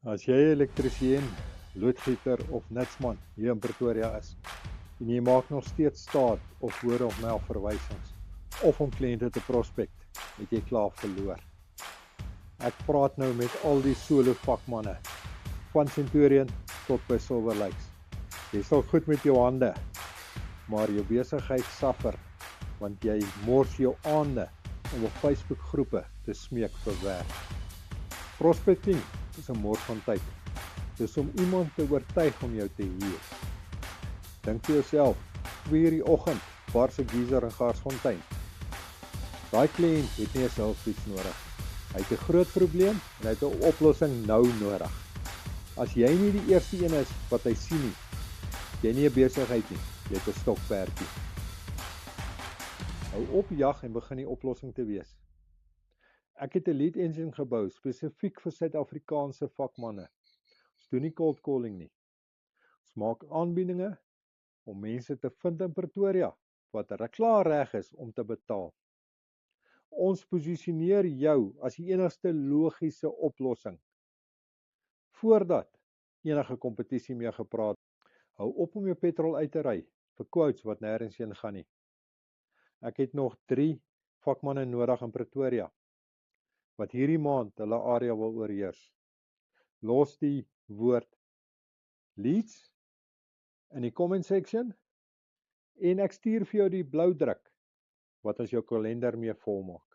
As jy 'n elektriesien, loodgieter of nutsman hier in Pretoria is en jy maak nog steeds staat op woorde of mail verwysings of om kliënte te prospek, het jy klaar verloor. Ek praat nou met al die solo vakmanne, van Centurion tot by Silver Lakes. Jy sal goed met jou hande, maar jou besigheid suffer, want jy mors jou aande om op Facebook groepe te smeek vir werk. Prospecting is 'n mors van tyd. Dis om iemand te oortuig om jou te huur. Dink vir jouself, 2:00 die oggend, bars 'n geyser in Garsfontein. Daai kliënt het nie 'n hulpfiets nodig. Hy het 'n groot probleem en hy het 'n oplossing nou nodig. As jy nie die eerste een is wat hy sien nie, jy nie 'n besigheid nie, jy het 'n stokperdjie. Hou op jag en begin die oplossing te wees. Ek het 'n lead engine gebou spesifiek vir Suid-Afrikaanse vakmanne. Ons doen nie cold calling nie. Ons maak aanbiedinge om mense te vind in Pretoria wat klaar reg is om te betaal. Ons posisioneer jou as die enigste logiese oplossing voordat enige kompetisie mee gepraat. Hou op om jou petrol uit te ry vir quotes wat nêrens heen gaan nie. Ek het nog 3 vakmanne nodig in Pretoria wat hierdie maand hulle area wil oorheers. Los die woord leads in die comment section en ek stuur vir jou die blou druk wat ons jou kalender mee volmaak.